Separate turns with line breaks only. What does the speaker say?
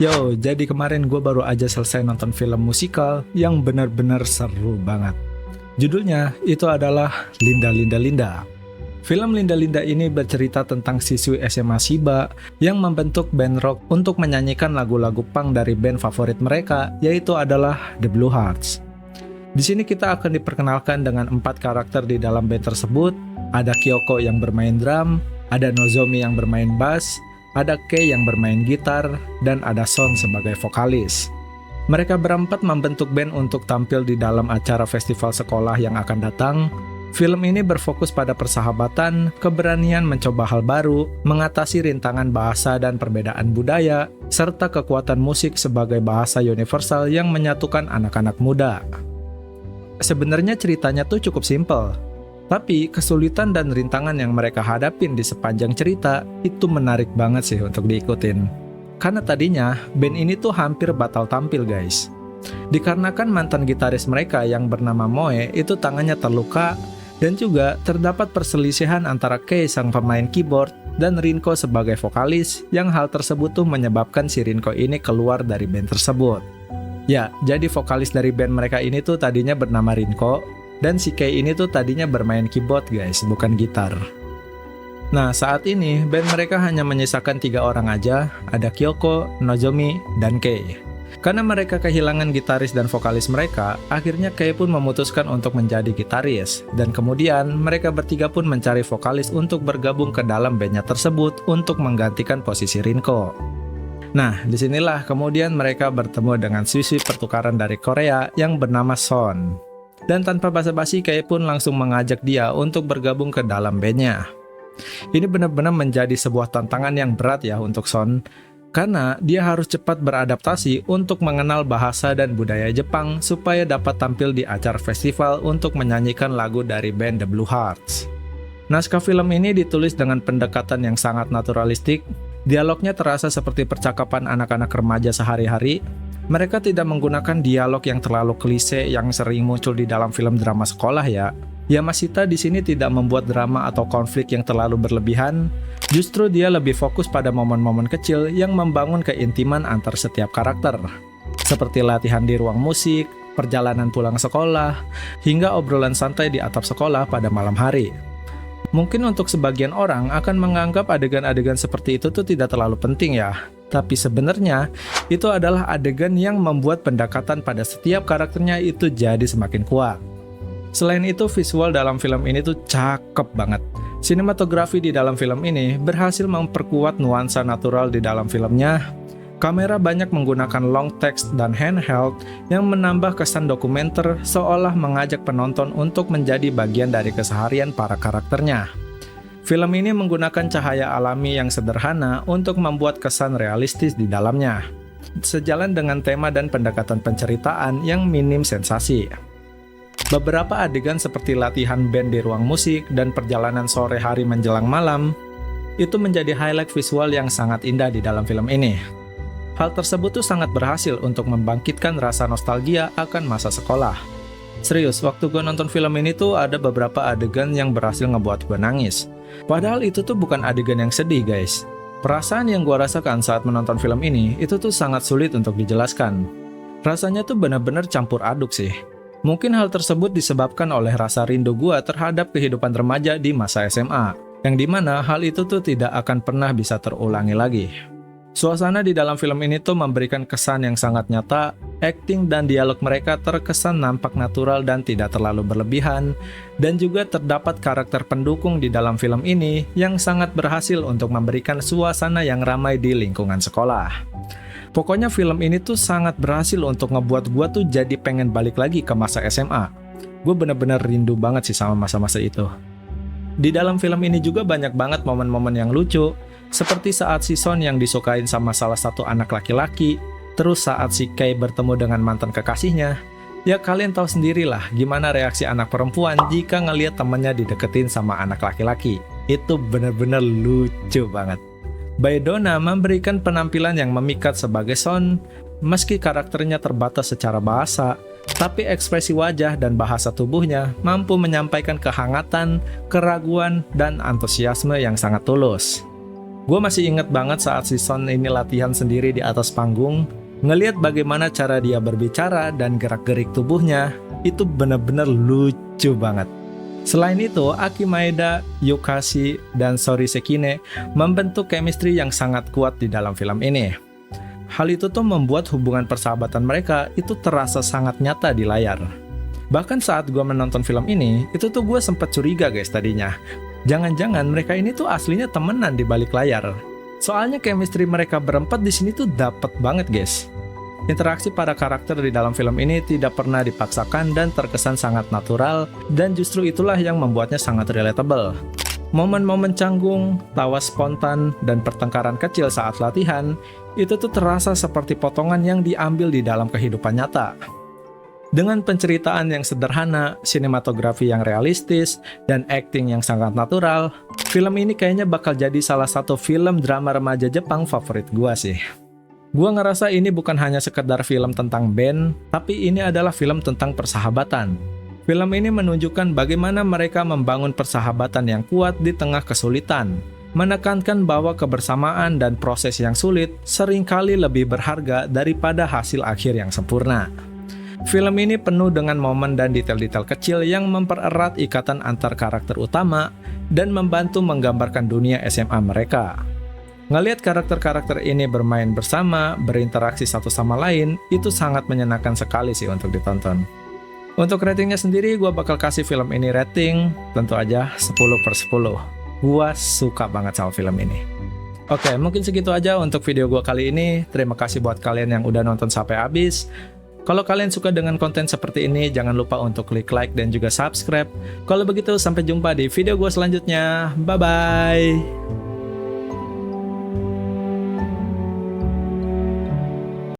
Yo, jadi kemarin gue baru aja selesai nonton film musikal yang benar-benar seru banget. Judulnya itu adalah Linda Linda Linda. Film Linda Linda ini bercerita tentang siswi SMA Shiba yang membentuk band rock untuk menyanyikan lagu-lagu punk dari band favorit mereka, yaitu adalah The Blue Hearts. Di sini kita akan diperkenalkan dengan 4 karakter di dalam band tersebut. Ada Kyoko yang bermain drum, ada Nozomi yang bermain bass, ada Kei yang bermain gitar, dan ada Son sebagai vokalis. Mereka berempat membentuk band untuk tampil di dalam acara festival sekolah yang akan datang. Film ini berfokus pada persahabatan, keberanian mencoba hal baru, mengatasi rintangan bahasa dan perbedaan budaya, serta kekuatan musik sebagai bahasa universal yang menyatukan anak-anak muda. Sebenarnya ceritanya tuh cukup simpel, tapi kesulitan dan rintangan yang mereka hadapin di sepanjang cerita itu menarik banget sih untuk diikutin. Karena tadinya band ini tuh hampir batal tampil guys. Dikarenakan mantan gitaris mereka yang bernama Moe itu tangannya terluka, dan juga terdapat perselisihan antara Kei sang pemain keyboard dan Rinko sebagai vokalis, yang hal tersebut tuh menyebabkan si Rinko ini keluar dari band tersebut. Ya, jadi vokalis dari band mereka ini tuh tadinya bernama Rinko, dan si Kei ini tuh tadinya bermain keyboard guys, bukan gitar. Nah, saat ini band mereka hanya menyisakan 3 orang aja, ada Kyoko, Nozomi, dan Kei. Karena mereka kehilangan gitaris dan vokalis mereka, akhirnya Kei pun memutuskan untuk menjadi gitaris, dan kemudian mereka bertiga pun mencari vokalis untuk bergabung ke dalam bandnya tersebut untuk menggantikan posisi Rinko. Nah, disinilah kemudian mereka bertemu dengan siswi pertukaran dari Korea yang bernama Son. Dan tanpa basa-basi, Kei pun langsung mengajak dia untuk bergabung ke dalam bandnya. Ini benar-benar menjadi sebuah tantangan yang berat ya untuk Son, karena dia harus cepat beradaptasi untuk mengenal bahasa dan budaya Jepang supaya dapat tampil di acara festival untuk menyanyikan lagu dari band The Blue Hearts. Naskah film ini ditulis dengan pendekatan yang sangat naturalistik. Dialognya terasa seperti percakapan anak-anak remaja sehari-hari. Mereka tidak menggunakan dialog yang terlalu klise yang sering muncul di dalam film drama sekolah ya. Yamashita di sini tidak membuat drama atau konflik yang terlalu berlebihan. Justru dia lebih fokus pada momen-momen kecil yang membangun keintiman antar setiap karakter. Seperti latihan di ruang musik, perjalanan pulang sekolah, hingga obrolan santai di atap sekolah pada malam hari. Mungkin untuk sebagian orang akan menganggap adegan-adegan seperti itu tuh tidak terlalu penting ya. Tapi sebenarnya itu adalah adegan yang membuat pendekatan pada setiap karakternya itu jadi semakin kuat. Selain itu, visual dalam film ini tuh cakep banget. Sinematografi di dalam film ini berhasil memperkuat nuansa natural di dalam filmnya. Kamera banyak menggunakan long text dan handheld yang menambah kesan dokumenter seolah mengajak penonton untuk menjadi bagian dari keseharian para karakternya. Film ini menggunakan cahaya alami yang sederhana untuk membuat kesan realistis di dalamnya, sejalan dengan tema dan pendekatan penceritaan yang minim sensasi. Beberapa adegan seperti latihan band di ruang musik dan perjalanan sore hari menjelang malam itu menjadi highlight visual yang sangat indah di dalam film ini. Hal tersebut tuh sangat berhasil untuk membangkitkan rasa nostalgia akan masa sekolah. Serius, waktu gue nonton film ini tuh ada beberapa adegan yang berhasil ngebuat gue nangis. Padahal itu tuh bukan adegan yang sedih guys. Perasaan yang gue rasakan saat menonton film ini itu tuh sangat sulit untuk dijelaskan. Rasanya tuh benar-benar campur aduk sih. Mungkin hal tersebut disebabkan oleh rasa rindu gue terhadap kehidupan remaja di masa SMA, yang dimana hal itu tuh tidak akan pernah bisa terulangi lagi. Suasana di dalam film ini tuh memberikan kesan yang sangat nyata, akting dan dialog mereka terkesan nampak natural dan tidak terlalu berlebihan, dan juga terdapat karakter pendukung di dalam film ini yang sangat berhasil untuk memberikan suasana yang ramai di lingkungan sekolah. Pokoknya film ini tuh sangat berhasil untuk ngebuat gua tuh jadi pengen balik lagi ke masa SMA. Gue bener-bener rindu banget sih sama masa-masa itu. Di dalam film ini juga banyak banget momen-momen yang lucu, seperti saat si Son yang disukain sama salah satu anak laki-laki, terus saat si Kei bertemu dengan mantan kekasihnya. Ya kalian tahu sendirilah gimana reaksi anak perempuan jika ngelihat temannya dideketin sama anak laki-laki. Itu bener-bener lucu banget. Baedona memberikan penampilan yang memikat sebagai Son, meski karakternya terbatas secara bahasa, tapi ekspresi wajah dan bahasa tubuhnya mampu menyampaikan kehangatan, keraguan, dan antusiasme yang sangat tulus. Gue masih inget banget saat si Son ini latihan sendiri di atas panggung, ngeliat bagaimana cara dia berbicara dan gerak-gerik tubuhnya, itu bener-bener lucu banget. Selain itu, Aki Maeda, Yukashi, dan Sori Sekine membentuk chemistry yang sangat kuat di dalam film ini. Hal itu tuh membuat hubungan persahabatan mereka itu terasa sangat nyata di layar. Bahkan saat gue menonton film ini, itu tuh gue sempat curiga guys tadinya. Jangan-jangan mereka ini tuh aslinya temenan di balik layar. Soalnya chemistry mereka berempat di sini tuh dapet banget guys. Interaksi para karakter di dalam film ini tidak pernah dipaksakan dan terkesan sangat natural, dan justru itulah yang membuatnya sangat relatable. Momen-momen canggung, tawa spontan, dan pertengkaran kecil saat latihan, itu tuh terasa seperti potongan yang diambil di dalam kehidupan nyata. Dengan penceritaan yang sederhana, sinematografi yang realistis, dan acting yang sangat natural, film ini kayaknya bakal jadi salah satu film drama remaja Jepang favorit gua sih. Gua ngerasa ini bukan hanya sekedar film tentang band, tapi ini adalah film tentang persahabatan. Film ini menunjukkan bagaimana mereka membangun persahabatan yang kuat di tengah kesulitan, menekankan bahwa kebersamaan dan proses yang sulit seringkali lebih berharga daripada hasil akhir yang sempurna. Film ini penuh dengan momen dan detail-detail kecil yang mempererat ikatan antar karakter utama dan membantu menggambarkan dunia SMA mereka. Ngelihat karakter-karakter ini bermain bersama, berinteraksi satu sama lain, itu sangat menyenangkan sekali sih untuk ditonton. Untuk ratingnya sendiri, gue bakal kasih film ini rating, tentu aja 10/10. Gue suka banget sama film ini. Oke, mungkin segitu aja untuk video gue kali ini. Terima kasih buat kalian yang udah nonton sampai habis. Kalau kalian suka dengan konten seperti ini, jangan lupa untuk klik like dan juga subscribe. Kalau begitu, sampai jumpa di video gue selanjutnya. Bye-bye!